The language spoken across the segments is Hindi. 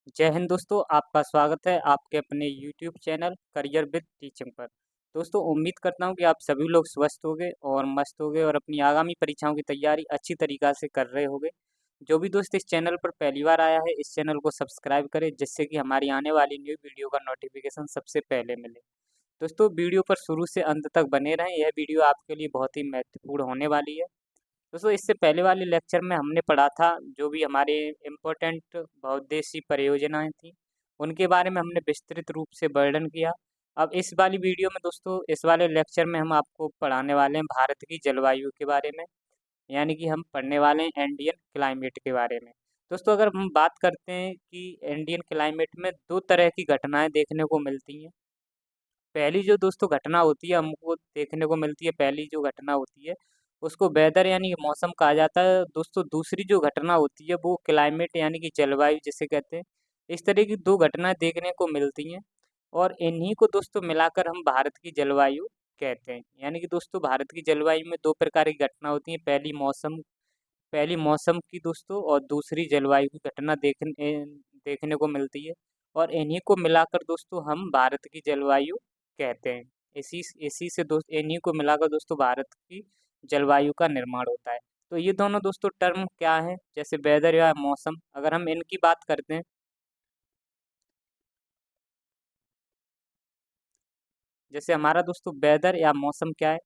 जय हिंद दोस्तों, आपका स्वागत है आपके अपने YouTube channel career with teaching पर। दोस्तों उम्मीद करता हूँ कि आप सभी लोग स्वस्थ होंगे और मस्त होंगे और अपनी आगामी परीक्षाओं की तैयारी अच्छी तरीक़ा से कर रहे होंगे। जो भी दोस्त इस चैनल पर पहली बार आया है, इस चैनल को सब्सक्राइब करें जिससे कि हमारी आने वाली न्यू वीडियो का नोटिफिकेशन सबसे पहले मिले। दोस्तों वीडियो पर शुरू से अंत तक बने रहें, यह वीडियो आपके लिए बहुत ही महत्वपूर्ण होने वाली है। दोस्तों इससे पहले वाले लेक्चर में हमने पढ़ा था जो भी हमारे इम्पोर्टेंट बहुउद्देशीय परियोजनाएं थी, उनके बारे में हमने विस्तृत रूप से वर्णन किया। अब इस वाली वीडियो में दोस्तों इस वाले लेक्चर में हम आपको पढ़ाने वाले हैं भारत की जलवायु के बारे में, यानी कि हम पढ़ने वाले हैं इंडियन क्लाइमेट के बारे में। दोस्तों अगर हम बात करते हैं कि इंडियन क्लाइमेट में दो तरह की घटनाएं देखने को मिलती हैं। पहली जो दोस्तों घटना होती है हमको देखने को मिलती है, पहली जो घटना होती है उसको वेदर यानी कि मौसम कहा जाता है। दोस्तों दूसरी जो घटना होती है वो क्लाइमेट यानी कि जलवायु जिसे कहते हैं। इस तरह की दो घटनाएं देखने को मिलती हैं और इन्हीं को दोस्तों मिलाकर हम भारत की जलवायु कहते हैं। यानी कि दोस्तों भारत की जलवायु में दो प्रकार की घटना होती हैं, पहली मौसम की दोस्तों और दूसरी जलवायु की घटना देखने को मिलती है और इन्हीं को मिलाकर दोस्तों हम भारत की जलवायु कहते हैं। इसी इसी से दोस्त इन्हीं को मिलाकर दोस्तों भारत की जलवायु का निर्माण होता है। तो ये दोनों दोस्तों टर्म क्या है, जैसे वेदर या मौसम, अगर हम इनकी बात करते हैं, जैसे हमारा दोस्तों वेदर या मौसम क्या है।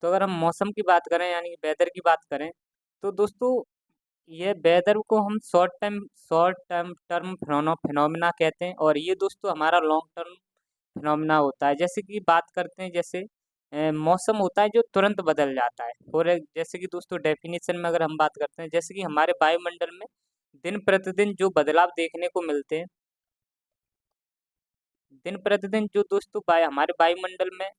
तो अगर हम मौसम की बात करें यानी वेदर की बात करें, तो दोस्तों ये वेदर को हम शॉर्ट टर्म टर्म फिनोमिना कहते हैं और ये दोस्तों हमारा लॉन्ग टर्म फिनोमिना होता है। जैसे कि बात करते हैं, जैसे मौसम होता है जो तुरंत बदल जाता है। और जैसे कि दोस्तों डेफिनेशन में अगर हम बात करते हैं, जैसे कि हमारे वायुमंडल में दिन प्रतिदिन जो बदलाव देखने को मिलते हैं, दिन प्रतिदिन जो दोस्तों हमारे वायुमंडल में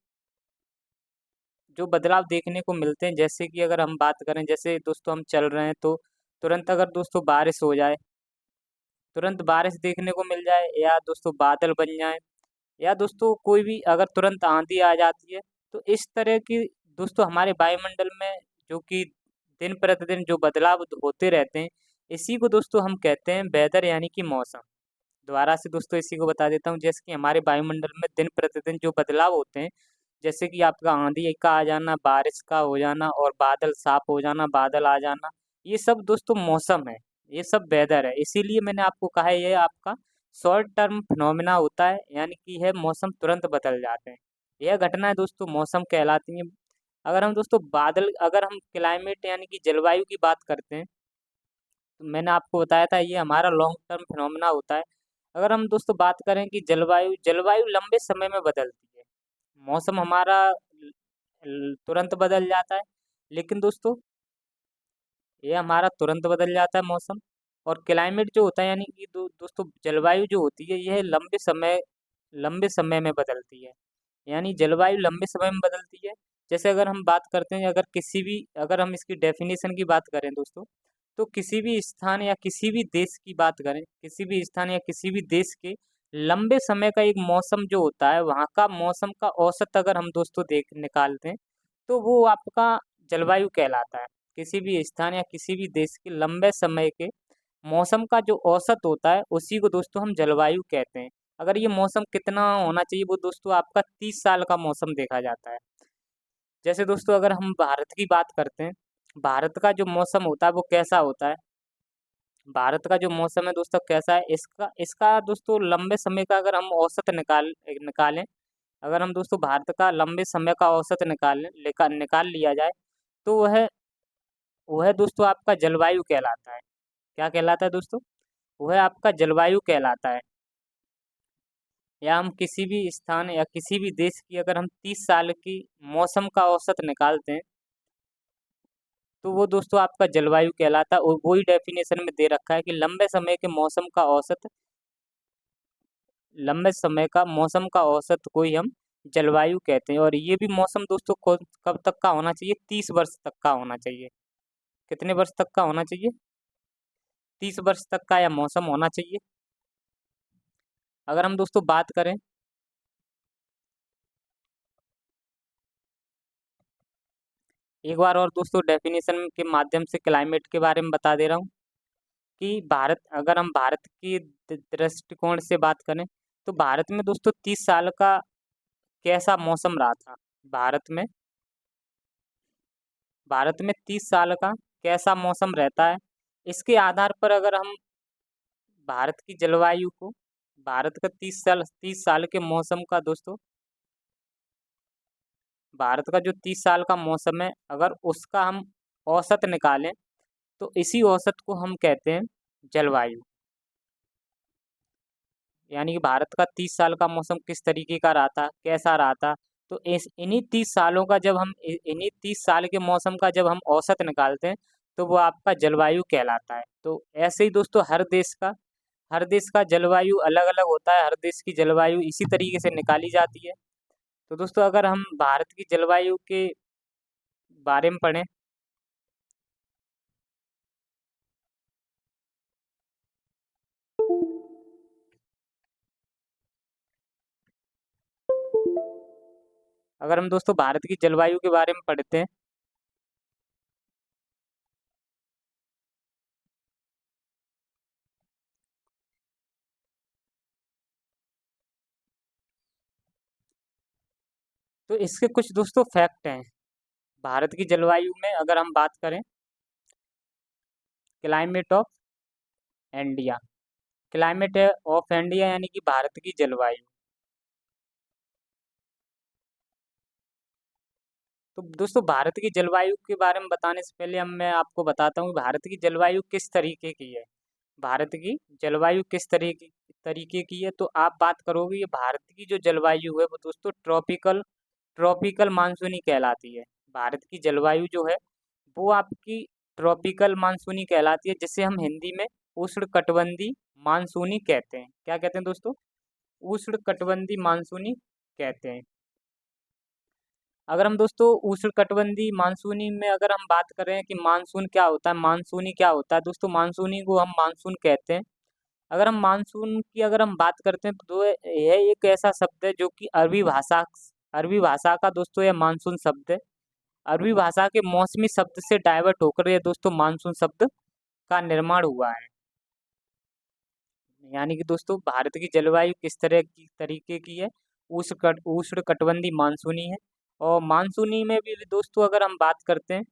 जो बदलाव देखने को मिलते हैं, जैसे कि अगर हम बात करें, जैसे दोस्तों हम चल रहे हैं तो तुरंत अगर दोस्तों बारिश हो जाए, तुरंत बारिश देखने को मिल जाए, या दोस्तों बादल बन जाए, या दोस्तों कोई भी अगर तुरंत आंधी आ जाती है, तो इस तरह की दोस्तों हमारे वायुमंडल में जो कि दिन प्रतिदिन जो बदलाव होते रहते हैं, इसी को दोस्तों हम कहते हैं वेदर यानी कि मौसम। दोबारा से दोस्तों इसी को बता देता हूँ, जैसे कि हमारे वायुमंडल में दिन प्रतिदिन जो बदलाव होते हैं, जैसे कि आपका आंधी का आ जाना, बारिश का हो जाना और बादल साफ हो जाना, बादल आ जाना, ये सब दोस्तों मौसम है, ये सब वेदर है। इसीलिए मैंने आपको कहा है ये आपका शॉर्ट टर्म फिनोमिना होता है, यानी कि है मौसम तुरंत बदल जाते हैं। यह घटनाएं दोस्तों मौसम कहलाती हैं। अगर हम क्लाइमेट यानी कि जलवायु की बात करते हैं, तो मैंने आपको बताया था ये हमारा लॉन्ग टर्म फिनोमिना होता है। अगर हम दोस्तों बात करें कि जलवायु जलवायु लंबे समय में बदलती है, मौसम हमारा तुरंत बदल जाता है, लेकिन दोस्तों ये हमारा तुरंत बदल जाता है मौसम। और क्लाइमेट जो होता है यानी कि दोस्तों जलवायु जो होती है यह लंबे समय में बदलती है, यानी जलवायु लंबे समय में बदलती है। जैसे अगर हम बात करते हैं, अगर हम इसकी डेफिनेशन की बात करें दोस्तों, तो किसी भी स्थान या किसी भी देश की बात करें, किसी भी स्थान या किसी भी देश के लंबे समय का एक मौसम जो होता है, वहाँ का मौसम का औसत अगर हम दोस्तों देख निकालते हैं, तो वो आपका जलवायु कहलाता है। किसी भी स्थान या किसी भी देश के लंबे समय के मौसम का जो औसत होता है उसी को दोस्तों हम जलवायु कहते हैं। अगर ये मौसम कितना होना चाहिए, वो दोस्तों आपका 30 साल का मौसम देखा जाता है। जैसे दोस्तों अगर हम भारत की बात करते हैं, भारत का जो मौसम होता है वो कैसा होता है, भारत का जो मौसम है दोस्तों कैसा है, इसका इसका दोस्तों लंबे समय का अगर हम औसत निकालें, अगर हम दोस्तों भारत का लंबे समय का औसत निकाल लिया जाए, तो वह दोस्तों आपका जलवायु कहलाता है। क्या कहलाता है दोस्तों? वह आपका जलवायु कहलाता है। या हम किसी भी स्थान या किसी भी देश की अगर हम 30 साल की मौसम का औसत निकालते हैं, तो वो दोस्तों आपका जलवायु कहलाता है। और वही डेफिनेशन में दे रखा है कि लंबे समय का औसत को ही हम जलवायु कहते हैं। और ये भी मौसम दोस्तों कब तक का होना चाहिए? 30 वर्ष तक का होना चाहिए। कितने वर्ष तक का होना चाहिए? 30 वर्ष तक का यह मौसम होना चाहिए। अगर हम दोस्तों बात करें, एक बार और दोस्तों डेफिनेशन के माध्यम से क्लाइमेट के बारे में बता दे रहा हूँ कि भारत, अगर हम भारत की दृष्टिकोण से बात करें तो भारत में दोस्तों 30 साल का कैसा मौसम रहा था। भारत में भारत में 30 साल का कैसा मौसम रहता है, इसके आधार पर अगर हम भारत की जलवायु को, भारत का 30 साल के मौसम का दोस्तों, भारत का जो 30 साल का मौसम है अगर उसका हम औसत निकालें तो इसी औसत को हम कहते हैं जलवायु। यानी कि भारत का 30 साल का मौसम किस तरीके का रहा था, कैसा रहा था, तो इस इन्हीं 30 सालों का जब हम इन्हीं 30 साल के मौसम का जब हम औसत निकालते हैं तो वो आपका जलवायु कहलाता है। तो ऐसे ही दोस्तों हर देश का जलवायु अलग अलग होता है, हर देश की जलवायु इसी तरीके से निकाली जाती है। तो दोस्तों अगर हम भारत की जलवायु के बारे में पढ़ें, अगर हम दोस्तों भारत की जलवायु के बारे में पढ़ते हैं तो इसके कुछ दोस्तों फैक्ट हैं। भारत की जलवायु में अगर हम बात करें, climate of India, climate of India यानी कि भारत की जलवायु। तो दोस्तों भारत की जलवायु के बारे में बताने से पहले हम मैं आपको बताता हूँ भारत की जलवायु किस तरीके की है। भारत की जलवायु किस तरीके तरीके की है, तो आप बात करोगे ये भारत की जो जलवायु है वो दोस्तों ट्रॉपिकल ट्रॉपिकल मानसूनी कहलाती है। भारत की जलवायु जो है वो आपकी ट्रॉपिकल मानसूनी कहलाती है, जिसे हम हिंदी में उष्णकटिबंधीय मानसूनी कहते हैं। क्या कहते हैं दोस्तों? उष्णकटिबंधीय मानसूनी कहते हैं। अगर हम दोस्तों उष्णकटिबंधीय मानसूनी में अगर हम बात करें कि मानसून क्या होता है, मानसूनी क्या होता है, दोस्तों मानसूनी को हम मानसून कहते हैं। अगर हम मानसून की अगर हम बात करते हैं तो यह एक ऐसा शब्द है जो कि अरबी भाषा का दोस्तों यह मानसून शब्द है। अरबी भाषा के मौसमी शब्द से डाइवर्ट होकर ये दोस्तों मानसून शब्द का निर्माण हुआ है। यानी कि दोस्तों भारत की जलवायु किस तरह की तरीके की है, उष्णकटिबंधीय मानसूनी है। और मानसूनी में भी दोस्तों अगर हम बात करते हैं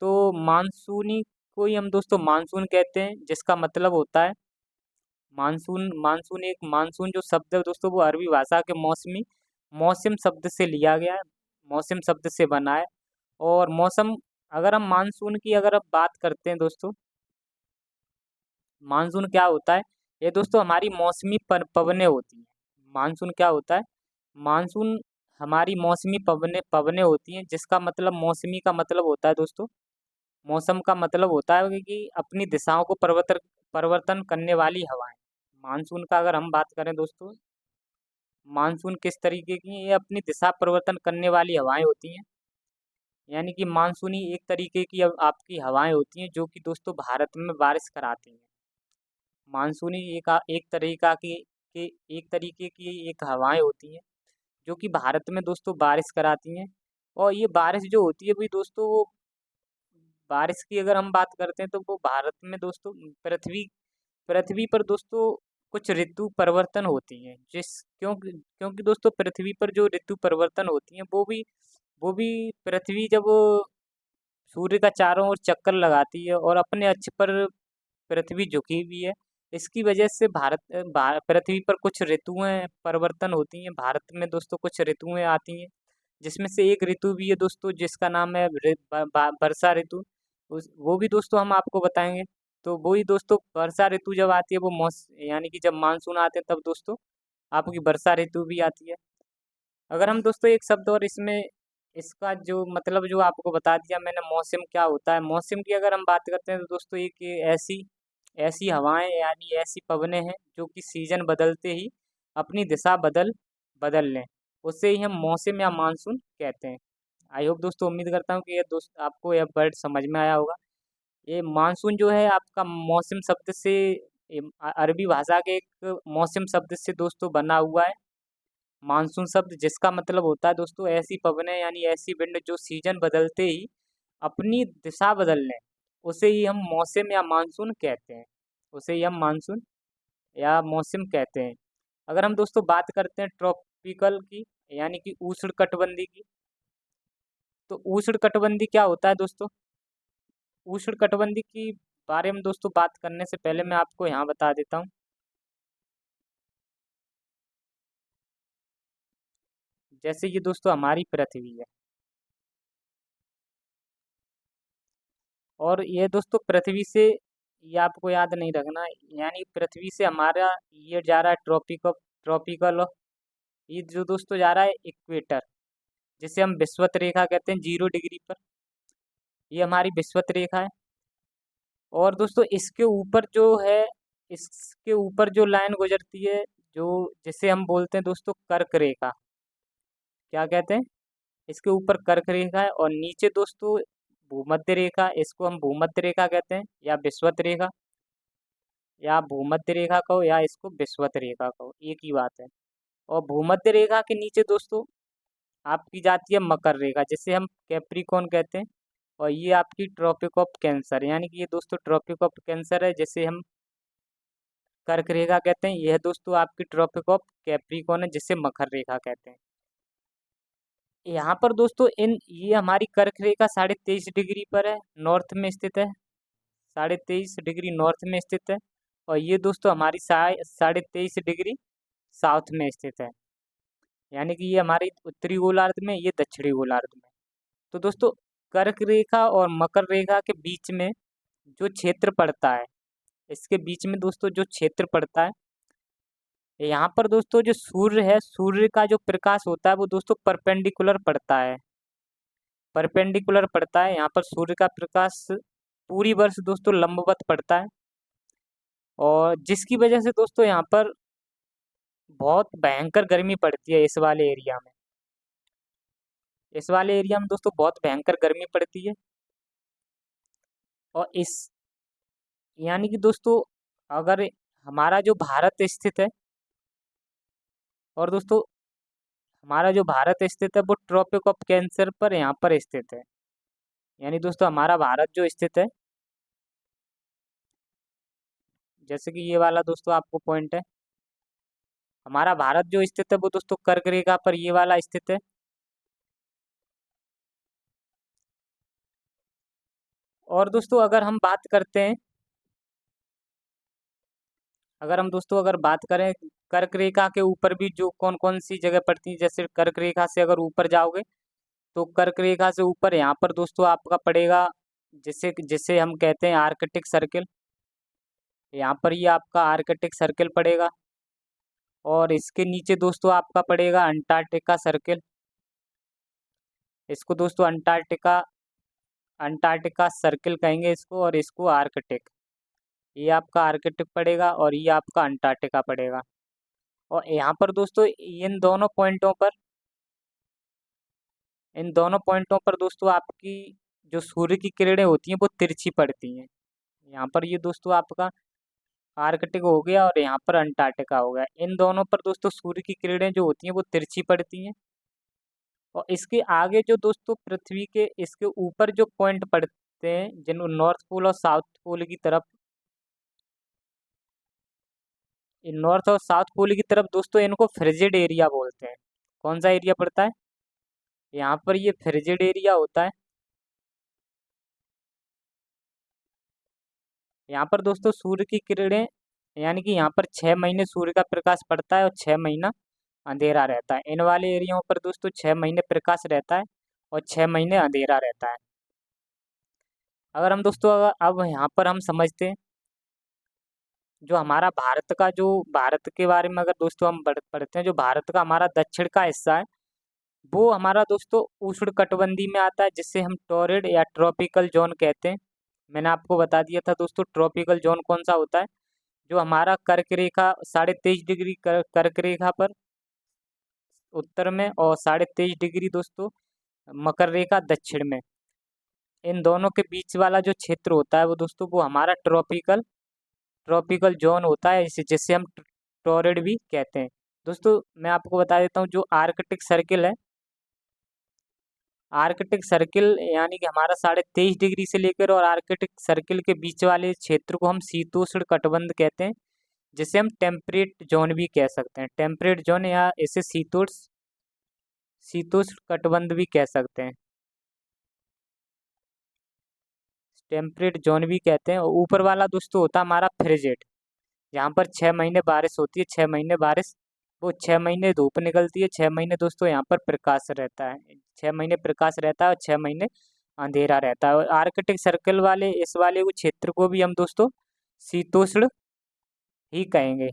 तो मानसूनी को ही हम दोस्तों मानसून कहते हैं, जिसका मतलब होता है मानसून। मानसून एक मानसून जो शब्द है दोस्तों वो अरबी भाषा के मौसम शब्द से लिया गया है, मौसम शब्द से बना है। और मौसम, अगर हम मानसून की अगर अब बात करते हैं दोस्तों, मानसून क्या होता है, ये दोस्तों हमारी मौसमी पवनें होती हैं। मानसून क्या होता है? मानसून हमारी मौसमी पवनें होती हैं, जिसका मतलब मौसमी का मतलब होता है दोस्तों, मौसम का मतलब होता है कि अपनी दिशाओं को परिवर्तन परिवर्तन करने वाली हवाएं। मानसून का अगर हम बात करें दोस्तों, मानसून किस तरीके की है, ये अपनी दिशा परिवर्तन करने वाली हवाएं होती हैं। यानी कि मानसूनी एक तरीके की आपकी हवाएं होती हैं जो कि दोस्तों भारत में बारिश कराती हैं। मानसूनी एक तरीका की एक तरीके की एक हवाएं होती हैं जो कि भारत में दोस्तों बारिश कराती हैं। और ये बारिश जो होती है भी दोस्तों, वो बारिश की अगर हम बात करते हैं तो वो भारत में दोस्तों पृथ्वी पृथ्वी पर दोस्तों कुछ ऋतु परिवर्तन होती हैं, क्योंकि क्योंकि दोस्तों पृथ्वी पर जो ऋतु परिवर्तन होती हैं वो भी पृथ्वी जब सूर्य का चारों ओर चक्कर लगाती है और अपने अक्ष पर पृथ्वी झुकी हुई है, इसकी वजह से पृथ्वी पर कुछ ऋतुएं परिवर्तन होती हैं। भारत में दोस्तों कुछ ऋतुएं आती हैं, जिसमें से एक ऋतु भी है दोस्तों जिसका नाम है वर्षा ऋतु। उस वो भी दोस्तों हम आपको बताएंगे। तो वही दोस्तों वर्षा ऋतु जब आती है वो यानी कि जब मानसून आते हैं तब दोस्तों आपकी वर्षा ऋतु भी आती है। अगर हम दोस्तों एक शब्द और इसमें इसका जो मतलब जो आपको बता दिया मैंने, मौसम क्या होता है, मौसम की अगर हम बात करते हैं तो दोस्तों एक ऐसी ऐसी हवाएं यानी ऐसी पवनें हैं जो कि सीजन बदलते ही अपनी दिशा बदल लें, उससे ही हम मौसम या मानसून कहते हैं। आई होप दोस्तों, उम्मीद करता हूँ कि ये दोस्त आपको यह वर्ड समझ में आया होगा। ये मानसून जो है आपका मौसम शब्द से अरबी भाषा के एक मौसम शब्द से दोस्तों बना हुआ है। मानसून शब्द जिसका मतलब होता है दोस्तों ऐसी पवनें यानी ऐसी विंड जो सीजन बदलते ही अपनी दिशा बदलने, उसे ही हम मौसम या मानसून कहते हैं। उसे ही हम मानसून या मौसम कहते हैं। अगर हम दोस्तों बात करते हैं ट्रॉपिकल की, यानी कि उष्णकटिबंधीय की, तो उष्णकटिबंधीय क्या होता है दोस्तों? उष्णकटिबंधीय की बारे में दोस्तों बात करने से पहले मैं आपको यहाँ बता देता हूँ। जैसे ये दोस्तों हमारी पृथ्वी है, और ये दोस्तों पृथ्वी से, ये आपको याद नहीं रखना, यानी पृथ्वी से हमारा ये जा रहा है ट्रॉपिकल, ये जो दोस्तों जा रहा है इक्वेटर, जिसे हम विषुवत रेखा कहते हैं, 0 डिग्री पर। ये हमारी विषुवत रेखा है। और दोस्तों इसके ऊपर जो है, इसके ऊपर जो लाइन गुजरती है, जो जिसे हम बोलते हैं दोस्तों कर्क रेखा। क्या कहते हैं? इसके ऊपर कर्क रेखा है, और नीचे दोस्तों भूमध्य रेखा, इसको हम भूमध्य रेखा कहते हैं, या विषुवत रेखा, या भूमध्य रेखा कहो, या इसको विषुवत रेखा कहो, एक ही बात है। और भूमध्य रेखा के नीचे दोस्तों आपकी जाती है मकर रेखा, जिसे हम कैप्रिकॉर्न कहते हैं। और ये आपकी ट्रॉपिक ऑफ कैंसर, यानी कि ये दोस्तों ट्रॉपिक ऑफ कैंसर है, जिसे हम कर्क रेखा कहते हैं। यह दोस्तों आपकी ट्रॉपिक ऑफ कैप्रिकॉर्न है, जिसे मकर रेखा कहते हैं। यहाँ पर दोस्तों इन ये हमारी कर्क रेखा 23.5 डिग्री पर है, नॉर्थ में स्थित है। 23.5 डिग्री नॉर्थ में स्थित है। और ये दोस्तों हमारी 23.5 डिग्री साउथ में स्थित है, यानी कि ये हमारे उत्तरी गोलार्ध में, ये दक्षिणी गोलार्ध में। तो दोस्तों कर्क रेखा और मकर रेखा के बीच में जो क्षेत्र पड़ता है, इसके बीच में दोस्तों जो क्षेत्र पड़ता है, यहाँ पर दोस्तों जो सूर्य है, सूर्य का जो प्रकाश होता है वो दोस्तों परपेंडिकुलर पड़ता है। परपेंडिकुलर पड़ता है यहाँ पर सूर्य का प्रकाश, पूरी वर्ष दोस्तों लंबवत पड़ता है। और जिसकी वजह से दोस्तों यहाँ पर बहुत भयंकर गर्मी पड़ती है, इस वाले एरिया में। इस वाले एरिया में दोस्तों बहुत भयंकर गर्मी पड़ती है। और इस, यानी कि दोस्तों अगर हमारा जो भारत स्थित है, और दोस्तों हमारा जो भारत स्थित है वो ट्रॉपिक ऑफ कैंसर पर यहाँ पर स्थित है। यानी दोस्तों हमारा भारत जो स्थित है, जैसे कि ये वाला दोस्तों आपको पॉइंट है, हमारा भारत जो स्थित है वो दोस्तों कर्क रेखा पर ये वाला स्थित है। और दोस्तों अगर हम बात करते हैं, अगर बात करें कर्क रेखा के ऊपर भी जो कौन कौन सी जगह पड़ती है, जैसे कर्क रेखा से अगर ऊपर जाओगे तो कर्क रेखा से ऊपर यहाँ पर दोस्तों आपका पड़ेगा, जिसे जिसे हम कहते हैं आर्कटिक सर्किल। यहाँ पर ये आपका आर्कटिक सर्किल पड़ेगा। और इसके नीचे दोस्तों आपका पड़ेगा अंटार्कटिका सर्किल। इसको दोस्तों अंटार्कटिका अंटार्कटिका सर्किल कहेंगे इसको, और इसको आर्कटिक, ये आपका आर्कटिक पड़ेगा, और ये आपका अंटार्कटिका पड़ेगा। और यहाँ पर दोस्तों इन दोनों पॉइंटों पर दोस्तों आपकी जो सूर्य की किरणें होती हैं वो तिरछी पड़ती हैं। यहाँ पर ये दोस्तों आपका आर्कटिक हो गया, और यहाँ पर अंटार्कटिका हो गया। इन दोनों पर दोस्तों सूर्य की किरणें जो होती हैं वो तिरछी पड़ती हैं। और इसके आगे जो दोस्तों पृथ्वी के इसके ऊपर जो पॉइंट पड़ते हैं, जिन नॉर्थ पोल और साउथ पोल की तरफ, इन नॉर्थ और साउथ पोल की तरफ दोस्तों इनको फ्रिजिड एरिया बोलते हैं। कौन सा एरिया पड़ता है? यहाँ पर ये फ्रिजिड एरिया होता है। यहाँ पर दोस्तों सूर्य की किरणें, यानी कि यहाँ पर 6 महीने सूर्य का प्रकाश पड़ता है और 6 महीना अंधेरा रहता है। इन वाले एरियाओं पर दोस्तों 6 महीने प्रकाश रहता है और 6 महीने अंधेरा रहता है। अगर हम दोस्तों अब यहाँ पर हम समझते हैं जो हमारा भारत के बारे में अगर दोस्तों हम पढ़ते हैं, जो भारत का हमारा दक्षिण का हिस्सा है वो हमारा दोस्तों उष्णकटिबंधीय में आता है, जिसे हम टॉरिड या ट्रॉपिकल जोन कहते हैं। मैंने आपको बता दिया था दोस्तों ट्रॉपिकल जोन कौन सा होता है, जो हमारा कर्क रेखा 23.5 डिग्री कर्क रेखा पर उत्तर में, और 23.5 डिग्री दोस्तों मकर रेखा दक्षिण में, इन दोनों के बीच वाला जो क्षेत्र होता है वो दोस्तों वो हमारा ट्रॉपिकल जोन होता है, इसे जिसे हम टॉरिड भी कहते हैं। दोस्तों मैं आपको बता देता हूँ जो आर्कटिक सर्किल है, आर्कटिक सर्किल यानी कि हमारा 23.5 डिग्री से लेकर और आर्कटिक सर्किल के बीच वाले क्षेत्र को हम शीतोष्ण कटिबंध कहते हैं, जिसे हम टेम्परेट जोन भी कह सकते हैं। टेम्परेट जोन या इसे शीतोष्ण कटिबंध भी कह सकते हैं, टेम्परेट जोन भी कहते हैं। और ऊपर वाला दोस्तों होता है हमारा फ्रिजेट, यहाँ पर 6 महीने बारिश होती है, 6 महीने बारिश, वो 6 महीने धूप निकलती है, 6 महीने दोस्तों यहाँ पर प्रकाश रहता है, 6 महीने प्रकाश रहता है और 6 महीने अंधेरा रहता है। और आर्कटिक सर्कल वाले इस वाले को क्षेत्र को भी हम दोस्तों शीतोष्ण ही कहेंगे।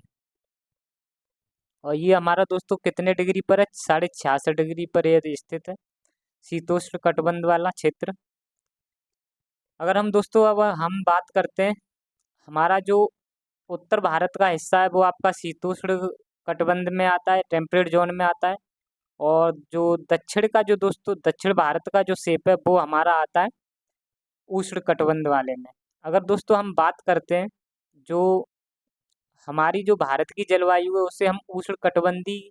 और ये हमारा दोस्तों कितने डिग्री पर है? 66.5 डिग्री पर यह स्थित है, शीतोष्ण कटिबंध वाला क्षेत्र। अगर हम दोस्तों अब हम बात करते हैं, हमारा जो उत्तर भारत का हिस्सा है वो आपका शीतोष्ण कटिबंध में आता है, टेम्परेट जोन में आता है। और जो दक्षिण का जो दोस्तों दक्षिण भारत का जो शेप है वो हमारा आता है उष्ण कटिबंध वाले में। अगर दोस्तों हम बात करते हैं, जो हमारी जो भारत की जलवायु है उसे हम उष्णकटिबंधीय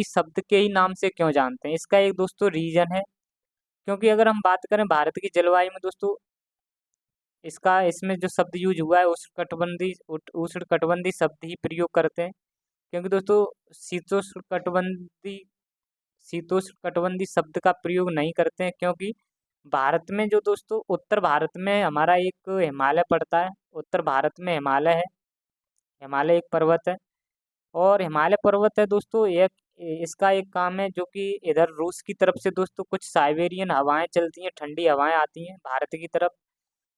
शब्द के ही नाम से क्यों जानते हैं? इसका एक दोस्तों रीजन है, क्योंकि अगर हम बात करें भारत की जलवायु में दोस्तों, इसमें जो शब्द यूज हुआ है उष्णकटिबंधीय शब्द ही प्रयोग करते हैं। क्योंकि दोस्तों शीतोष्णकटिबंधीय शीतोष्णकटिबंधीय शब्द का प्रयोग नहीं करते हैं, क्योंकि भारत में जो दोस्तों उत्तर भारत में हमारा एक हिमालय पड़ता है, उत्तर भारत में हिमालय है, हिमालय एक पर्वत है। और हिमालय पर्वत है दोस्तों, एक इसका एक काम है जो कि इधर रूस की तरफ से दोस्तों कुछ साइबेरियन हवाएं चलती हैं, ठंडी हवाएं आती हैं भारत की तरफ।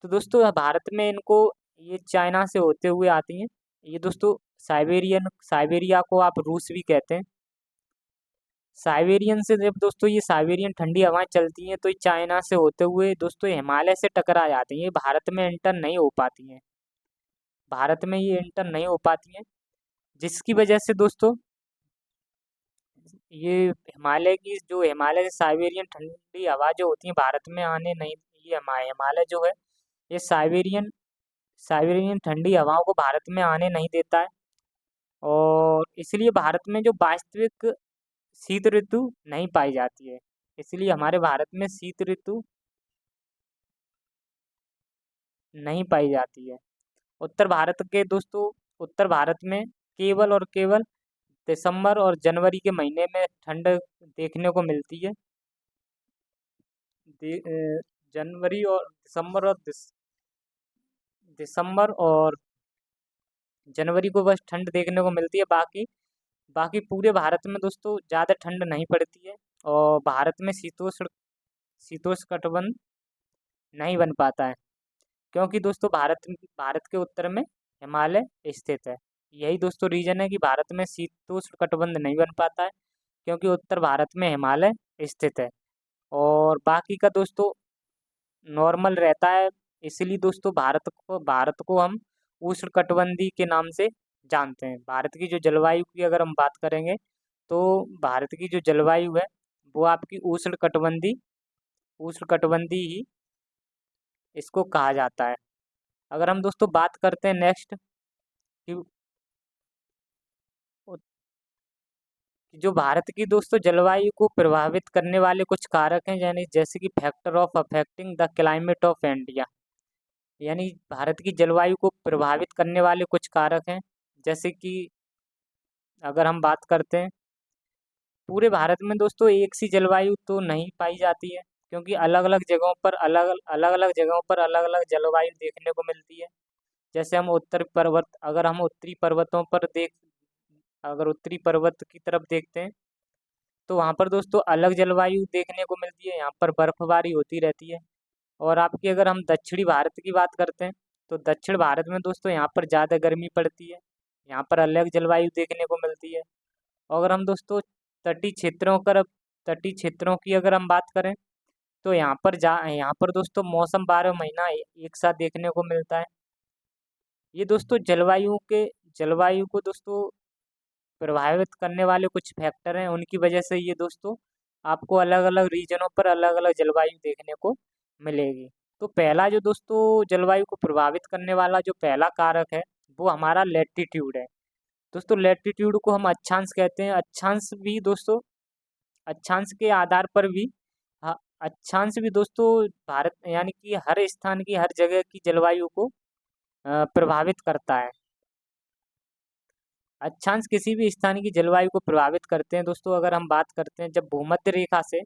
तो दोस्तों भारत में इनको ये चाइना से होते हुए आती हैं। ये दोस्तों साइबेरिया को आप रूस भी कहते हैं। साइबेरियन से जब दोस्तों ये साइबेरियन ठंडी हवाएं चलती हैं तो ये चाइना से होते हुए दोस्तों ये हिमालय से टकरा जाती हैं, ये भारत में एंटर नहीं हो पाती हैं, भारत में ये एंटर नहीं हो पाती हैं, जिसकी वजह से दोस्तों ये हिमालय से साइबेरियन ठंडी हवा जो होती है भारत में आने नहीं, ये हिमालय जो है ये साइबेरियन ठंडी हवाओं को भारत में आने नहीं देता है। और इसलिए भारत में जो वास्तविक शीत ऋतु नहीं पाई जाती है, इसलिए हमारे भारत में शीत ऋतु नहीं पाई जाती है। उत्तर भारत के दोस्तों उत्तर भारत में केवल और केवल दिसंबर और जनवरी के महीने में ठंड देखने को मिलती है। जनवरी और दिसंबर और जनवरी को बस ठंड देखने को मिलती है, बाकी बाकी पूरे भारत में दोस्तों ज़्यादा ठंड नहीं पड़ती है। और भारत में शीतोष्ण कटिबंध नहीं बन पाता है, क्योंकि दोस्तों भारत के उत्तर में हिमालय स्थित है। यही दोस्तों रीजन है कि भारत में शीतोष्ण कटिबंध नहीं बन पाता है, क्योंकि उत्तर भारत में हिमालय स्थित है। और बाकी का दोस्तों नॉर्मल रहता है, इसीलिए दोस्तों भारत को हम उष्णकटिबंधीय के नाम से जानते हैं। भारत की जो जलवायु की अगर हम बात करेंगे, तो भारत की जो जलवायु है वो आपकी उष्णकटिबंधीय ही इसको कहा जाता है। अगर हम दोस्तों बात करते हैं नेक्स्ट कि जो भारत की दोस्तों जलवायु को प्रभावित करने वाले कुछ कारक हैं, यानी जैसे कि factor of affecting the climate of India, यानी भारत की जलवायु को प्रभावित करने वाले कुछ कारक हैं। जैसे कि अगर हम बात करते हैं, पूरे भारत में दोस्तों एक सी जलवायु तो नहीं पाई जाती है, क्योंकि अलग अलग जगहों पर अलग अलग जलवायु देखने को मिलती है। जैसे अगर हम उत्तरी पर्वतों पर अगर उत्तरी पर्वत की तरफ देखते हैं, तो वहाँ पर दोस्तों अलग जलवायु देखने को मिलती है, यहाँ पर बर्फबारी होती रहती है। और आपकी अगर हम दक्षिणी भारत की बात करते हैं, तो दक्षिण भारत में दोस्तों यहाँ पर ज़्यादा गर्मी पड़ती है, यहाँ पर अलग जलवायु देखने को मिलती है। और अगर हम दोस्तों तटीय क्षेत्रों की अगर हम बात करें, तो यहाँ पर दोस्तों मौसम 12 महीना एक साथ देखने को मिलता है। ये दोस्तों जलवायु को दोस्तों प्रभावित करने वाले कुछ फैक्टर हैं, उनकी वजह से ये दोस्तों आपको अलग अलग रीजनों पर अलग अलग जलवायु देखने को मिलेगी। तो पहला जो दोस्तों जलवायु को प्रभावित करने वाला जो पहला कारक है वो हमारा लैटिट्यूड है। दोस्तों लैटिट्यूड को हम अक्षांश कहते हैं। अक्षांश के आधार पर भी अक्षांश भी दोस्तों भारत यानी कि हर स्थान की हर जगह की जलवायु को प्रभावित करता है। अक्षांश किसी भी स्थान की जलवायु को प्रभावित करते हैं दोस्तों। अगर हम बात करते हैं जब भूमध्य रेखा से,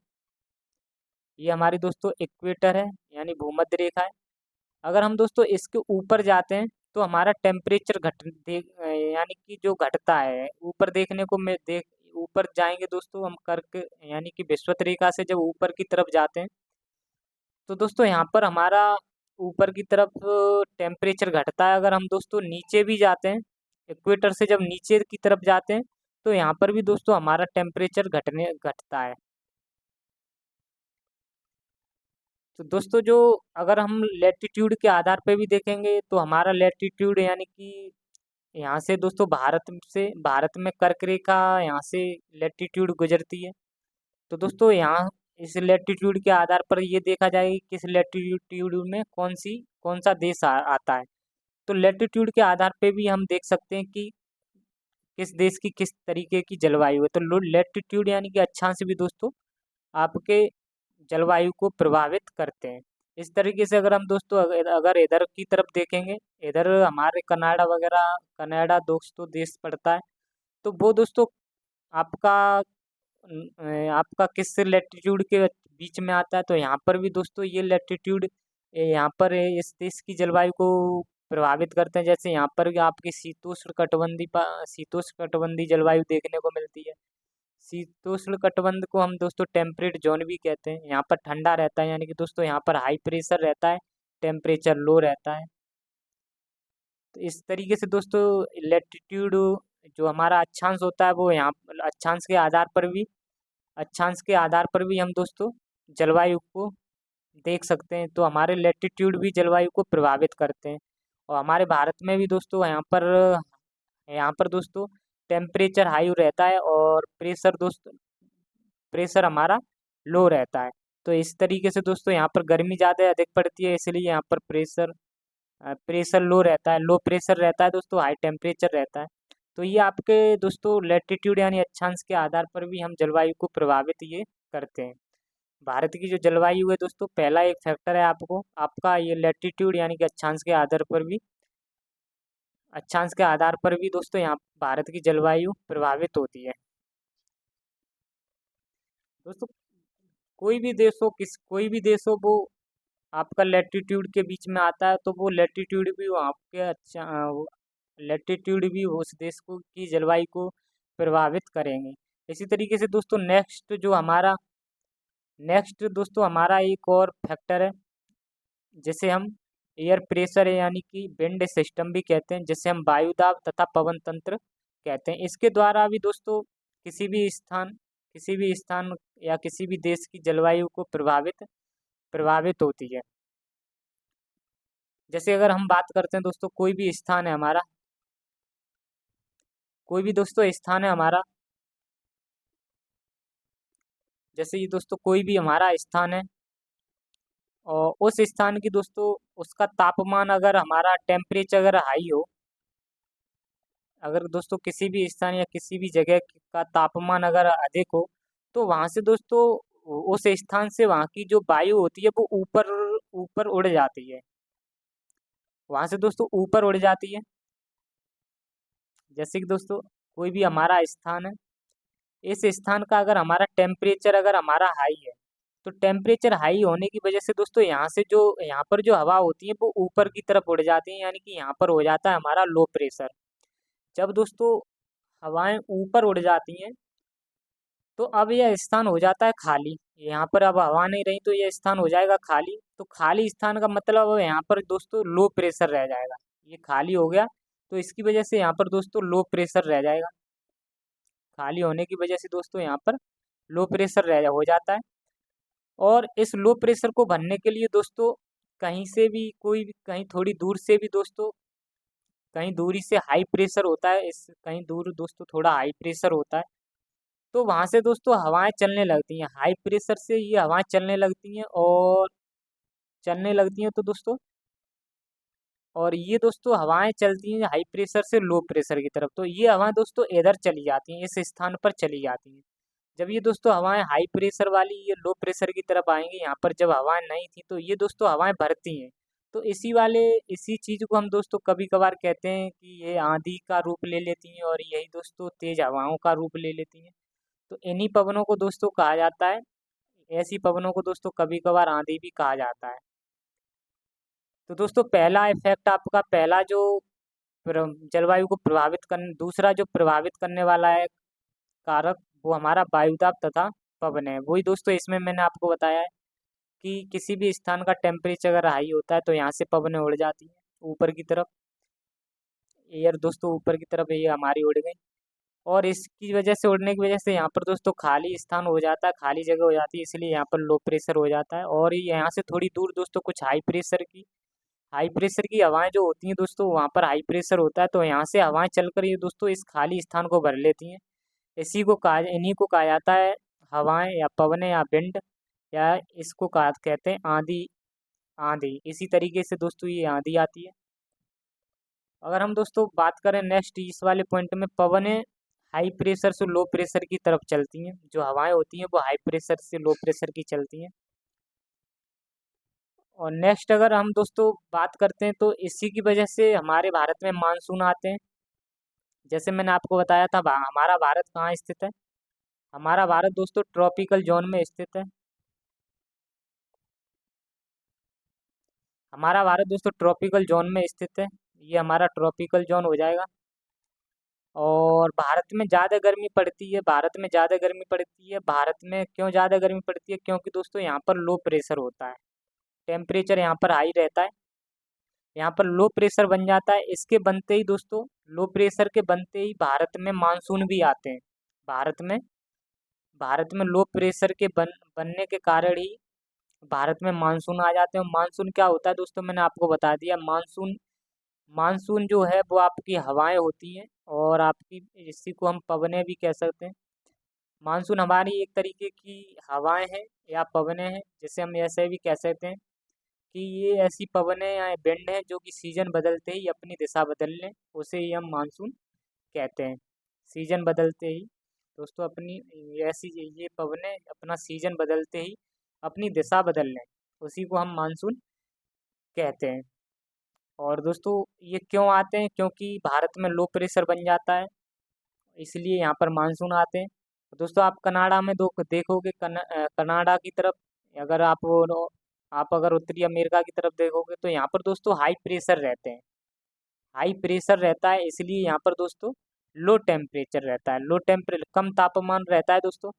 ये हमारी दोस्तों इक्वेटर है यानी भूमध्य रेखा है, अगर हम दोस्तों इसके ऊपर जाते हैं तो हमारा टेम्परेचर यानी कि जो घटता है ऊपर देखने को मैं देख ऊपर जाएंगे दोस्तों हम करके, यानी कि विषुवत रेखा से जब ऊपर की तरफ जाते हैं तो दोस्तों यहाँ पर हमारा ऊपर की तरफ टेम्परेचर घटता है। अगर हम दोस्तों नीचे भी जाते हैं, इक्वेटर से जब नीचे की तरफ जाते हैं तो यहाँ पर भी दोस्तों हमारा टेम्परेचर घटता है। तो दोस्तों जो अगर हम लेटीट्यूड के आधार पे भी देखेंगे तो हमारा लेटीट्यूड यानी कि यहाँ से दोस्तों भारत में कर्क रेखा यहाँ से लेटीट्यूड गुजरती है। तो दोस्तों यहाँ इस लेटीट्यूड के आधार पर ये देखा जाए कि किस लेटीट्यूड में कौन सा देश आता है। तो लेटीट्यूड के आधार पे भी हम देख सकते हैं कि किस देश की किस तरीके की जलवायु है। तो लेटीट्यूड यानी कि अक्षांश भी दोस्तों आपके जलवायु को प्रभावित करते हैं। इस तरीके से अगर हम दोस्तों अगर इधर की तरफ देखेंगे, इधर हमारे कनाडा वगैरह, कनाडा दोस्तों देश पड़ता है, तो वो दोस्तों आपका आपका किस लैटिट्यूड के बीच में आता है। तो यहाँ पर भी दोस्तों ये लैटिट्यूड यहाँ पर इस देश की जलवायु को प्रभावित करते हैं। जैसे यहाँ पर भी आपकी शीतोष्ण कटिबंधीय जलवायु देखने को मिलती है। शीतोष्ण कटिबंध को हम दोस्तों टेम्परेट जोन भी कहते हैं। यहाँ पर ठंडा रहता है यानी कि दोस्तों यहाँ पर हाई प्रेशर रहता है, टेम्परेचर लो रहता है। तो इस तरीके से दोस्तों लैटिट्यूड जो हमारा अक्षांश होता है वो यहाँ अक्षांश के आधार पर भी हम दोस्तों जलवायु को देख सकते हैं। तो हमारे लैटिट्यूड भी जलवायु को प्रभावित करते हैं। और हमारे भारत में भी दोस्तों यहाँ पर दोस्तों टेम्परेचर हाई रहता है और प्रेशर हमारा लो रहता है। तो इस तरीके से दोस्तों यहाँ पर गर्मी ज़्यादा अधिक पड़ती है, इसलिए यहाँ पर प्रेशर लो रहता है, लो प्रेशर रहता है दोस्तों, हाई टेम्परेचर रहता है। तो ये आपके दोस्तों लैटिट्यूड यानी अक्षांश के आधार पर भी हम जलवायु को प्रभावित ये करते हैं। भारत की जो जलवायु है दोस्तों, पहला एक फैक्टर है आपका ये लैटिट्यूड यानी कि अक्षांश के आधार पर भी दोस्तों यहाँ भारत की जलवायु प्रभावित होती है। दोस्तों कोई भी देश हो वो आपका लैटिट्यूड के बीच में आता है, तो वो लैटिट्यूड भी वहाँ के लैटिट्यूड भी उस देश को की जलवायु को प्रभावित करेंगे। इसी तरीके से दोस्तों नेक्स्ट दोस्तों हमारा एक और फैक्टर है जिसे हम एयर प्रेशर है यानी कि विंड सिस्टम भी कहते हैं, जिसे हम वायुदाब तथा पवन तंत्र कहते हैं। इसके द्वारा भी दोस्तों किसी भी स्थान या किसी भी देश की जलवायु को प्रभावित होती है। जैसे अगर हम बात करते हैं दोस्तों कोई भी दोस्तों स्थान है हमारा, जैसे ये दोस्तों कोई भी हमारा स्थान है और उस स्थान की दोस्तों उसका तापमान अगर हमारा टेम्परेचर अगर हाई हो, अगर दोस्तों किसी भी स्थान या किसी भी जगह का तापमान अगर अधिक हो, तो वहाँ से दोस्तों उस स्थान से वहाँ की जो वायु होती है वो ऊपर ऊपर उड़ जाती है, वहाँ से दोस्तों ऊपर उड़ जाती है। जैसे कि दोस्तों कोई भी हमारा स्थान है, इस स्थान का अगर हमारा टेम्परेचर अगर हमारा हाई है, तो टेम्परेचर हाई होने की वजह से दोस्तों यहाँ पर जो हवा होती है वो ऊपर की तरफ उड़ जाती है, यानी कि यहाँ पर हो जाता है हमारा लो प्रेशर। जब दोस्तों हवाएं ऊपर उड़ जाती हैं तो अब यह स्थान हो जाता है खाली। यहाँ पर अब हवा नहीं रही तो यह स्थान हो जाएगा खाली। तो खाली स्थान का मतलब अब यहाँ पर दोस्तों लो प्रेशर रह जाएगा। ये खाली हो गया तो इसकी वजह से यहाँ पर दोस्तों लो प्रेशर रह जाएगा। खाली होने की वजह से दोस्तों यहाँ पर लो प्रेशर हो जाता है। और इस लो प्रेशर को भरने के लिए दोस्तों कहीं थोड़ी दूर से भी दोस्तों कहीं दूरी से हाई प्रेशर होता है, इस कहीं दूर दोस्तों थोड़ा हाई प्रेशर होता है, तो वहाँ से दोस्तों हवाएं चलने लगती हैं। हाई प्रेशर से ये हवाएं चलने लगती हैं और चलने लगती हैं तो दोस्तों और ये दोस्तों हवाएं चलती हैं हाई प्रेशर से लो प्रेशर की तरफ, तो ये हवाएं दोस्तों इधर चली जाती हैं, इस स्थान पर चली जाती हैं। जब ये दोस्तों हवाएं हाई प्रेशर वाली ये लो प्रेशर की तरफ आएंगी, यहाँ पर जब हवाएं नहीं थी तो ये दोस्तों हवाएं भरती हैं। तो इसी चीज़ को हम दोस्तों कभी कभार कहते हैं कि ये आंधी का रूप ले लेती हैं और यही दोस्तों तेज हवाओं का रूप ले लेती हैं। तो इन्हीं पवनों को दोस्तों कहा जाता है, ऐसी पवनों को दोस्तों कभी कभार आंधी भी कहा जाता है। तो दोस्तों पहला इफेक्ट आपका, पहला जो जलवायु को प्रभावित करने, दूसरा जो प्रभावित करने वाला है कारक, वो हमारा वायुदाब तथा पवन है। वही दोस्तों इसमें मैंने आपको बताया है कि किसी भी स्थान का टेम्परेचर अगर हाई होता है तो यहाँ से पवनें उड़ जाती हैं ऊपर की तरफ, एयर दोस्तों ऊपर की तरफ ये हमारी उड़ गई। और इसकी वजह से, उड़ने की वजह से यहाँ पर दोस्तों खाली स्थान हो जाता है, खाली जगह हो जाती है, इसलिए यहाँ पर लो प्रेशर हो जाता है। और यहाँ से थोड़ी दूर दोस्तों कुछ हाई प्रेशर की हवाएं जो होती हैं दोस्तों, वहाँ पर हाई प्रेशर होता है, तो यहाँ से हवाएं चलकर ये दोस्तों इस खाली स्थान को भर लेती हैं। इन्हीं को कहा जाता है हवाएं या पवने या विंड, या इसको कहा कहते हैं आंधी। आंधी इसी तरीके से दोस्तों ये आंधी आती है। अगर हम दोस्तों बात करें नेक्स्ट इस वाले पॉइंट में, पवने हाई प्रेशर से लो प्रेशर की तरफ चलती हैं। जो हवाएं होती हैं वो हाई प्रेशर से लो प्रेशर की चलती हैं। और नेक्स्ट अगर हम दोस्तों बात करते हैं तो इसी की वजह से हमारे भारत में मानसून आते हैं। जैसे मैंने आपको बताया था, हमारा भारत कहाँ स्थित है? हमारा भारत दोस्तों ट्रॉपिकल जोन में स्थित है। हमारा भारत दोस्तों ट्रॉपिकल जोन में स्थित है। ये हमारा ट्रॉपिकल जोन हो जाएगा। और भारत में ज़्यादा गर्मी पड़ती है, भारत में क्यों ज़्यादा गर्मी पड़ती है? क्योंकि दोस्तों यहाँ पर लो प्रेशर होता है, टेम्परेचर यहाँ पर हाई रहता है, यहाँ पर लो प्रेशर बन जाता है। इसके बनते ही दोस्तों, लो प्रेशर के बनते ही भारत में मानसून भी आते हैं। भारत में भारत में लो प्रेशर के बनने के कारण ही भारत में मानसून आ जाते हैं। मानसून क्या होता है दोस्तों, मैंने आपको बता दिया। मानसून मानसून जो है वो आपकी हवाएं होती हैं, और आपकी, इसी को हम पवनें भी कह सकते हैं। मानसून हमारी एक तरीके की हवाएं हैं या पवनें हैं, जिसे हम ऐसे भी कह सकते हैं कि ये ऐसी पवनें या विंड हैं जो कि सीजन बदलते ही अपनी दिशा बदल लें, उसे ही हम मानसून कहते हैं। सीजन बदलते ही दोस्तों अपनी, ऐसी ये पवनें अपना सीजन बदलते ही अपनी दिशा बदल लें, उसी को हम मानसून कहते हैं। और दोस्तों ये क्यों आते हैं? क्योंकि भारत में लो प्रेशर बन जाता है, इसलिए यहाँ पर मानसून आते हैं। दोस्तों आप कनाडा में देखोगे, कनाडा की तरफ, अगर आप अगर उत्तरी अमेरिका की तरफ देखोगे तो यहाँ पर दोस्तों हाई प्रेशर रहते हैं। हाई प्रेशर रहता है, इसलिए यहाँ पर दोस्तों लो टेम्परेचर रहता है, कम तापमान रहता है दोस्तों।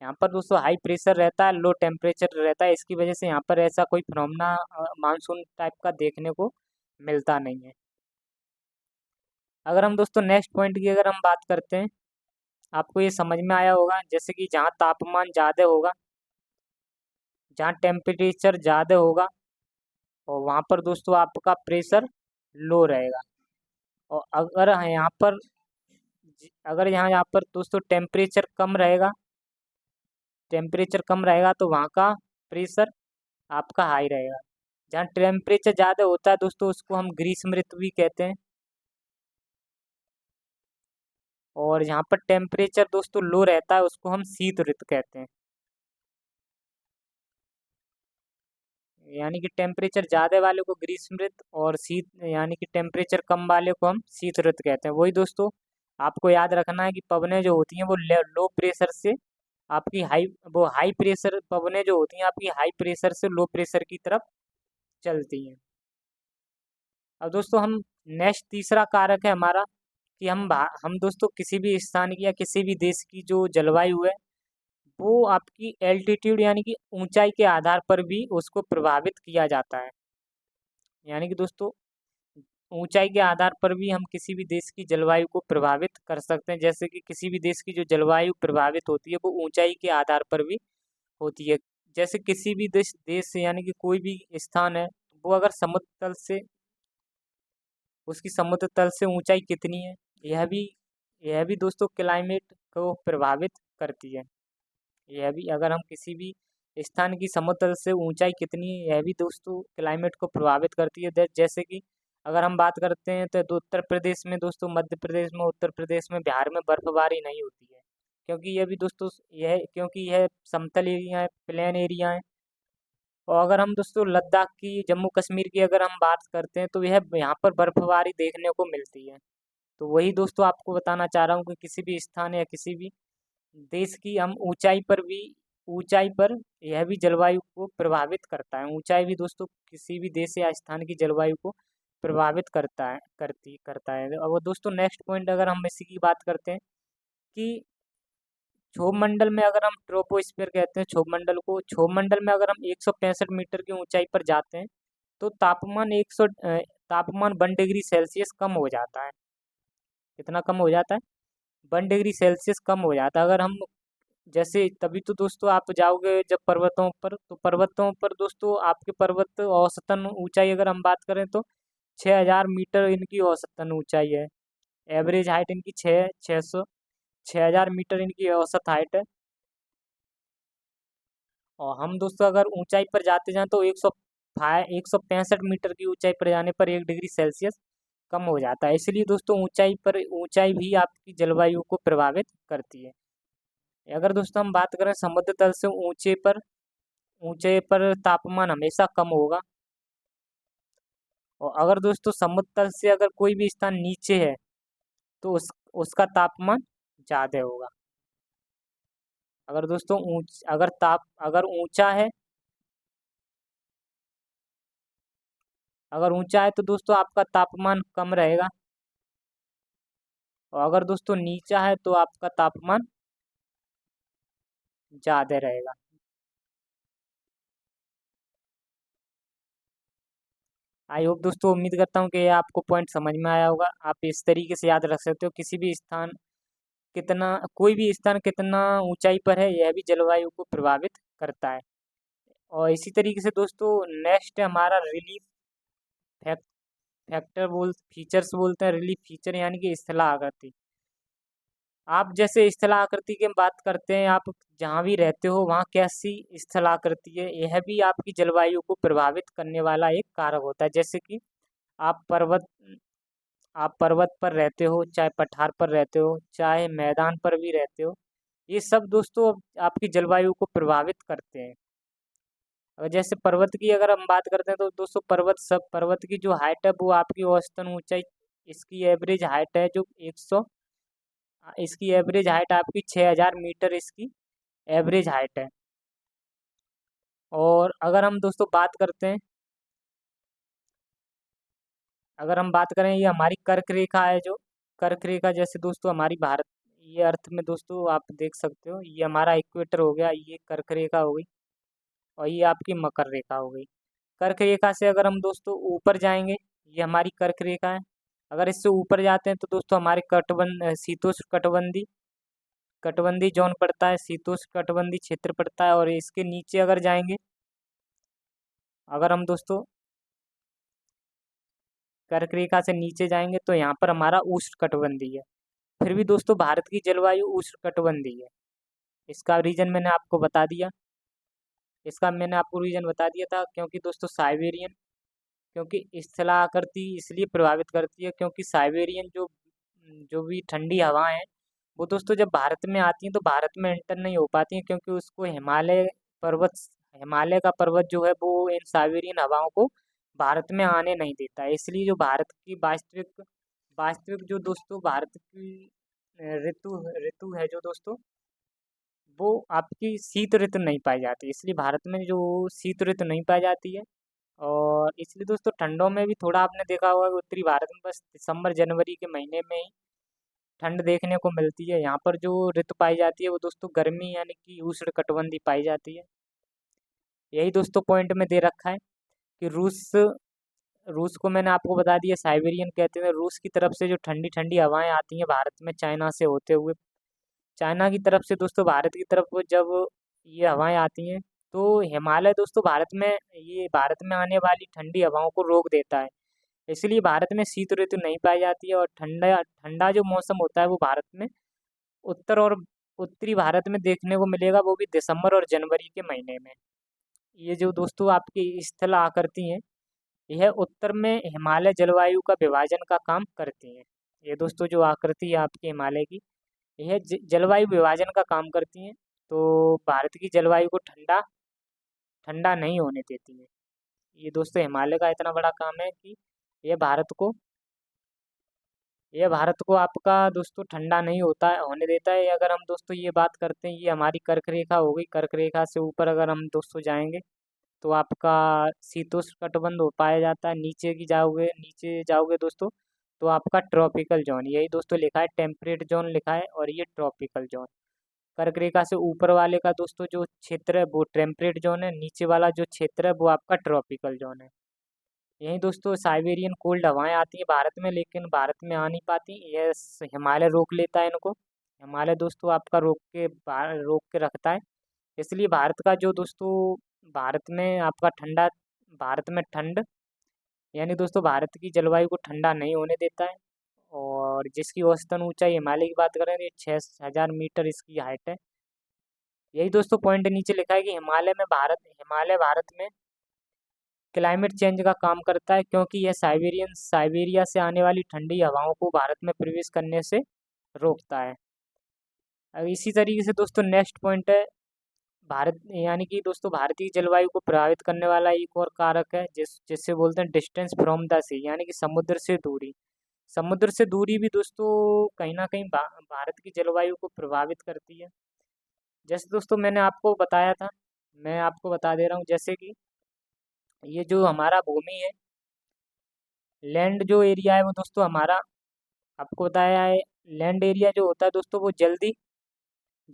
यहाँ पर दोस्तों हाई प्रेशर रहता है, लो टेम्परेचर रहता है, इसकी वजह से यहाँ पर ऐसा कोई फिनोमेना मानसून टाइप का देखने को मिलता नहीं है। अगर हम दोस्तों नेक्स्ट पॉइंट की अगर हम बात करते हैं, आपको ये समझ में आया होगा, जैसे कि जहाँ तापमान ज़्यादा होगा, जहाँ टेम्परेचर ज़्यादा होगा, और वहाँ पर दोस्तों आपका प्रेशर लो रहेगा। और अगर यहाँ पर दोस्तों टेम्परेचर कम रहेगा तो वहाँ का प्रेशर आपका हाई रहेगा। जहाँ टेम्परेचर ज़्यादा होता है दोस्तों, उसको हम ग्रीष्म ऋतु भी कहते हैं। और यहाँ पर टेम्परेचर दोस्तों लो रहता है, उसको हम शीत ऋतु कहते हैं। यानी कि टेम्परेचर ज़्यादा वाले को ग्रीष्म ऋतु, और शीत यानी कि टेम्परेचर कम वाले को हम शीत ऋतु कहते हैं। वही दोस्तों आपको याद रखना है कि पवनें जो होती हैं वो लो प्रेशर से आपकी हाई प्रेशर, पवनें जो होती हैं आपकी हाई प्रेशर से लो प्रेशर की तरफ चलती हैं। अब दोस्तों हम नेक्स्ट तीसरा कारक है हमारा, कि हम दोस्तों किसी भी स्थान की या किसी भी देश की जो जलवायु है, वो आपकी एल्टीट्यूड यानी कि ऊंचाई के आधार पर भी उसको प्रभावित किया जाता है। यानी कि दोस्तों ऊंचाई के आधार पर भी हम किसी भी देश की जलवायु को प्रभावित कर सकते हैं। जैसे कि किसी भी देश की जो जलवायु प्रभावित होती है वो ऊंचाई के आधार पर भी होती है। जैसे किसी भी देश से, यानी कि कोई भी स्थान है, वो अगर समुद्र तल से, उसकी समुद्र तल से ऊंचाई कितनी है, यह भी दोस्तों क्लाइमेट को प्रभावित करती है। यह भी, अगर हम किसी भी स्थान की समुद्र तल से ऊंचाई कितनी है, यह भी दोस्तों क्लाइमेट को प्रभावित करती है। जैसे कि अगर हम बात करते हैं तो उत्तर प्रदेश में दोस्तों, मध्य प्रदेश में, उत्तर प्रदेश में, बिहार में बर्फबारी नहीं होती है। क्योंकि यह भी दोस्तों क्योंकि यह समतल एरिया है, प्लेन एरिया है। और अगर हम दोस्तों लद्दाख की, जम्मू कश्मीर की अगर हम बात करते हैं तो यह यहाँ पर बर्फबारी देखने को मिलती है। तो वही दोस्तों आपको बताना चाह रहा हूँ कि किसी भी स्थान या किसी भी देश की हम ऊंचाई पर यह भी जलवायु को प्रभावित करता है। ऊंचाई भी दोस्तों किसी भी देश या स्थान की जलवायु को प्रभावित करता है। अब दोस्तों नेक्स्ट पॉइंट अगर हम इसी की बात करते हैं कि क्षोभ मंडल में अगर हम ट्रोपोस्फियर कहते हैं क्षोभ मंडल को, क्षोभ मंडल में अगर हम 165 मीटर की ऊंचाई पर जाते हैं तो तापमान 1 डिग्री सेल्सियस कम हो जाता है। कितना कम हो जाता है? 1 डिग्री सेल्सियस कम हो जाता है। अगर हम जैसे तभी तो दोस्तों आप जाओगे जब पर्वतों पर, तो पर्वतों पर दोस्तों आपके पर्वत औसतन ऊंचाई अगर हम बात करें तो 6,000 मीटर इनकी औसतन ऊंचाई है। एवरेज हाइट इनकी 6,000 मीटर इनकी औसत हाइट है। और हम दोस्तों अगर ऊंचाई पर जाते जाएं तो 165 मीटर की ऊंचाई पर जाने पर 1 डिग्री सेल्सियस कम हो जाता है। इसलिए दोस्तों ऊंचाई भी आपकी जलवायु को प्रभावित करती है। अगर दोस्तों हम बात करें समुद्र तल से ऊंचे पर तापमान हमेशा कम होगा। और अगर दोस्तों समुद्र तल से अगर कोई भी स्थान नीचे है तो उसका तापमान ज़्यादा होगा। अगर दोस्तों अगर ऊंचा है तो दोस्तों आपका तापमान कम रहेगा। और अगर दोस्तों नीचा है तो आपका तापमान ज़्यादा रहेगा। आई होप दोस्तों, उम्मीद करता हूँ कि ये आपको पॉइंट समझ में आया होगा। आप इस तरीके से याद रख सकते हो, कोई भी स्थान कितना ऊंचाई पर है यह भी जलवायु को प्रभावित करता है। और इसी तरीके से दोस्तों नेक्स्ट है हमारा रिलीफ फीचर्स बोलते हैं। रिलीफ फीचर यानी कि स्थला आकृति। आप जैसे स्थला आकृति की बात करते हैं, आप जहाँ भी रहते हो वहाँ कैसी स्थला आकृति है, यह भी आपकी जलवायु को प्रभावित करने वाला एक कारक होता है। जैसे कि आप पर्वत आप पर्वत पर रहते हो, चाहे पठार पर रहते हो, चाहे मैदान पर भी रहते हो, ये सब दोस्तों आपकी जलवायु को प्रभावित करते हैं। और जैसे पर्वत की अगर हम बात करते हैं तो दोस्तों पर्वत की जो हाइट है वो आपकी औसतन ऊंचाई, इसकी एवरेज हाइट है जो 100 इसकी एवरेज हाइट आपकी 6,000 मीटर इसकी एवरेज हाइट है। और अगर हम बात करें ये हमारी कर्क रेखा है, जो कर्क रेखा जैसे दोस्तों हमारी भारत, ये अर्थ में दोस्तों आप देख सकते हो, ये हमारा इक्वेटर हो गया, ये कर्क रेखा हो गई और ये आपकी मकर रेखा हो गई। कर्क रेखा से अगर हम दोस्तों ऊपर जाएंगे, ये हमारी कर्क रेखा है। अगर इससे ऊपर जाते हैं तो दोस्तों हमारे शीतोष्ण कटबंधी जोन पड़ता है, शीतोष्ण कटबंधी क्षेत्र पड़ता है। और इसके नीचे अगर जाएंगे, अगर हम दोस्तों कर्क रेखा से नीचे जाएंगे तो यहाँ पर हमारा उष्ण कटिबंधीय है। फिर भी दोस्तों भारत की जलवायु उष्ण कटिबंधीय है। इसका रीजन मैंने आपको बता दिया इसका मैंने आपको रीजन बता दिया था, क्योंकि दोस्तों साइबेरियन क्योंकि स्थला आकृति इसलिए प्रभावित करती है क्योंकि साइबेरियन जो जो भी ठंडी हवाएं हैं वो दोस्तों जब भारत में आती हैं तो भारत में एंटर नहीं हो पाती हैं, क्योंकि उसको पर्वत हिमालय का पर्वत जो है वो इन साइबेरियन हवाओं को भारत में आने नहीं देता है। इसलिए जो भारत की वास्तविक वास्तविक जो दोस्तों भारत की ऋतु ऋतु है जो दोस्तों, वो आपकी शीत ऋतु नहीं पाई जाती। इसलिए भारत में जो शीत ऋतु नहीं पाई जाती है। और इसलिए दोस्तों ठंडों में भी थोड़ा आपने देखा होगा कि उत्तरी भारत में बस दिसंबर जनवरी के महीने में ही ठंड देखने को मिलती है। यहाँ पर जो ऋतु पाई जाती है वो दोस्तों गर्मी यानी कि उष्ण कटिबंधी पाई जाती है। यही दोस्तों पॉइंट में दे रखा है कि रूस रूस को मैंने आपको बता दिया साइबेरियन कहते हैं। रूस की तरफ से जो ठंडी ठंडी हवाएं आती हैं भारत में, चाइना से होते हुए, चाइना की तरफ से दोस्तों भारत की तरफ जब ये हवाएं आती हैं तो हिमालय दोस्तों भारत में आने वाली ठंडी हवाओं को रोक देता है। इसलिए भारत में शीत ऋतु नहीं पाई जाती है। और ठंडा ठंडा जो मौसम होता है वो भारत में उत्तर और उत्तरी भारत में देखने को मिलेगा, वो भी दिसंबर और जनवरी के महीने में। ये जो दोस्तों आपकी स्थल आकृति है, यह उत्तर में हिमालय जलवायु का विभाजन का काम करती हैं। ये दोस्तों जो आकृति है आपके हिमालय की, यह जलवायु विभाजन का काम करती हैं। तो भारत की जलवायु को ठंडा ठंडा नहीं होने देती हैं। ये दोस्तों हिमालय का इतना बड़ा काम है कि यह भारत को आपका दोस्तों ठंडा नहीं होता है होने देता है। अगर हम दोस्तों ये बात करते हैं, ये हमारी कर्क रेखा हो गई। कर्क रेखा से ऊपर अगर हम दोस्तों जाएंगे तो आपका शीतोष्ण कटिबंध हो पाया जाता है। नीचे जाओगे दोस्तों तो आपका ट्रॉपिकल जोन, यही दोस्तों लिखा है, टेम्परेट जोन लिखा है और ये ट्रॉपिकल जोन। कर्क रेखा से ऊपर वाले का दोस्तों जो क्षेत्र है वो टेम्परेट जोन है, नीचे वाला जो क्षेत्र है वो आपका ट्रॉपिकल जोन है। यही दोस्तों साइबेरियन कोल्ड हवाएं आती हैं भारत में, लेकिन भारत में आ नहीं पाती। यह हिमालय रोक लेता है इनको। हिमालय दोस्तों आपका रोक के रखता है। इसलिए भारत का जो दोस्तों भारत में आपका ठंडा भारत में ठंड यानी दोस्तों भारत की जलवायु को ठंडा नहीं होने देता है। और जिसकी औसतन ऊंचाई हिमालय की बात करें तो ये 6000 मीटर इसकी हाइट है। यही दोस्तों पॉइंट नीचे लिखा है कि हिमालय भारत में क्लाइमेट चेंज का काम करता है, क्योंकि यह साइबेरिया से आने वाली ठंडी हवाओं को भारत में प्रवेश करने से रोकता है। अब इसी तरीके से दोस्तों नेक्स्ट पॉइंट है भारत, यानी कि दोस्तों भारतीय जलवायु को प्रभावित करने वाला एक और कारक है जिससे बोलते हैं डिस्टेंस फ्रॉम द सी, यानी कि समुद्र से दूरी। समुद्र से दूरी भी दोस्तों कहीं ना कहीं भारत की जलवायु को प्रभावित करती है। जैसे दोस्तों मैंने आपको बताया था, मैं आपको बता दे रहा हूँ, जैसे कि ये जो हमारा भूमि है, लैंड जो एरिया है वो दोस्तों हमारा आपको बताया है। लैंड एरिया जो होता है दोस्तों वो जल्दी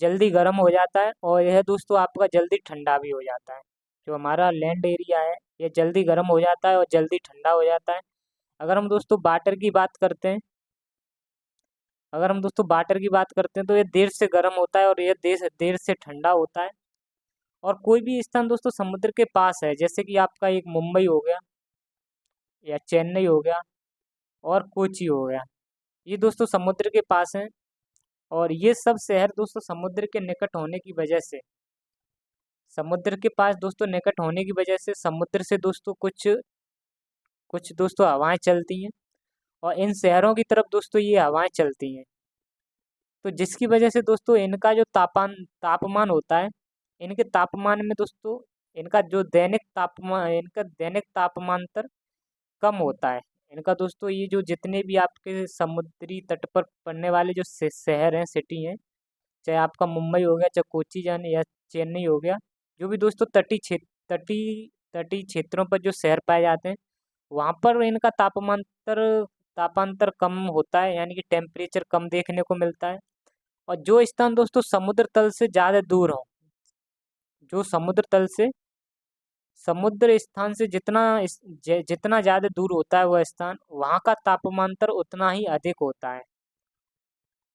जल्दी गर्म हो जाता है और यह दोस्तों आपका जल्दी ठंडा भी हो जाता है। जो हमारा लैंड एरिया है ये जल्दी गर्म हो जाता है और जल्दी ठंडा हो जाता है। अगर हम दोस्तों वाटर की बात करते हैं तो ये देर से गर्म होता है और ये देर से ठंडा होता है। और कोई भी स्थान दोस्तों समुद्र के पास है, जैसे कि आपका एक मुंबई हो गया या चेन्नई हो गया और कोची हो गया, ये दोस्तों समुद्र के पास हैं। और ये सब शहर दोस्तों समुद्र के निकट होने की वजह से समुद्र के पास दोस्तों निकट होने की वजह से समुद्र से दोस्तों कुछ कुछ दोस्तों हवाएं चलती हैं और इन शहरों की तरफ दोस्तों ये हवाएं चलती हैं। तो जिसकी वजह से दोस्तों इनका जो तापमान होता है, इनके तापमान में दोस्तों इनका दैनिक तापमांतर कम होता है। इनका दोस्तों ये जो जितने भी आपके समुद्री तट पर पड़ने वाले जो शहर हैं, सिटी हैं, चाहे आपका मुंबई हो गया, चाहे कोची जाने या चेन्नई हो गया, जो भी दोस्तों तटीय क्षेत्रों पर जो शहर पाए जाते हैं वहाँ पर इनका तापांतर कम होता है, यानी कि टेम्परेचर कम देखने को मिलता है। और जो स्थान दोस्तों समुद्र तल से ज़्यादा दूर हो, जो समुद्र स्थान से जितना ज़्यादा दूर होता है वह स्थान, वहाँ का तापमांतर उतना ही अधिक होता है।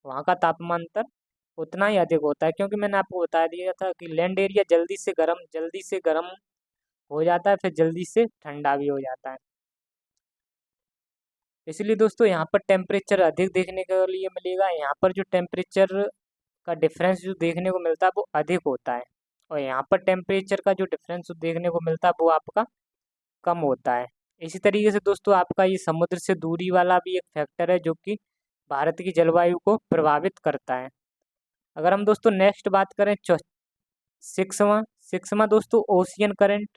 वहाँ का तापमांतर उतना ही अधिक होता है, क्योंकि मैंने आपको बता दिया था कि लैंड एरिया जल्दी से गर्म हो जाता है, फिर जल्दी से ठंडा भी हो जाता है। इसलिए दोस्तों यहाँ पर टेम्परेचर अधिक देखने के लिए मिलेगा। यहाँ पर जो टेम्परेचर का डिफरेंस जो देखने को मिलता है वो अधिक होता है, और यहाँ पर टेम्परेचर का जो डिफरेंस देखने को मिलता है वो आपका कम होता है। इसी तरीके से दोस्तों आपका ये समुद्र से दूरी वाला भी एक फैक्टर है जो कि भारत की जलवायु को प्रभावित करता है। अगर हम दोस्तों नेक्स्ट बात करें सिक्सवां सिक्सवां दोस्तों ओशियन करंट,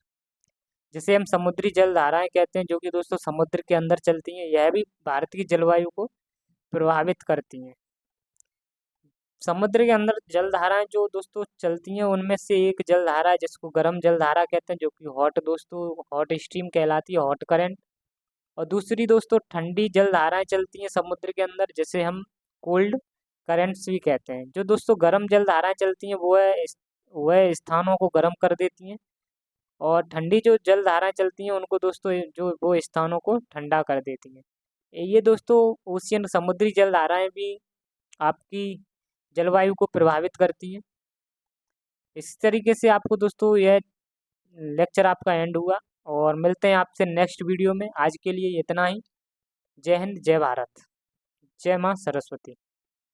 जिसे हम समुद्री जल धाराएं कहते हैं, जो कि दोस्तों समुद्र के अंदर चलती हैं, यह भी भारत की जलवायु को प्रभावित करती हैं। समुद्र के अंदर जल धाराएं जो दोस्तों चलती हैं उनमें से एक जल धारा है जिसको गर्म जल धारा कहते हैं, जो कि हॉट स्ट्रीम कहलाती है, हॉट करंट। और दूसरी दोस्तों ठंडी जल धाराएं चलती हैं समुद्र के अंदर, जिसे हम कोल्ड करंट्स भी कहते हैं। जो दोस्तों गर्म जल धाराएं चलती हैं वह स्थानों को गर्म कर देती हैं, और ठंडी जो जल धाराएं चलती हैं उनको दोस्तों जो वो स्थानों को ठंडा कर देती हैं। ये दोस्तों ओशियन समुद्री जल धाराएं भी आपकी जलवायु को प्रभावित करती हैं। इस तरीके से आपको दोस्तों यह लेक्चर आपका एंड हुआ, और मिलते हैं आपसे नेक्स्ट वीडियो में। आज के लिए इतना ही। जय हिंद, जय भारत, जय माँ सरस्वती।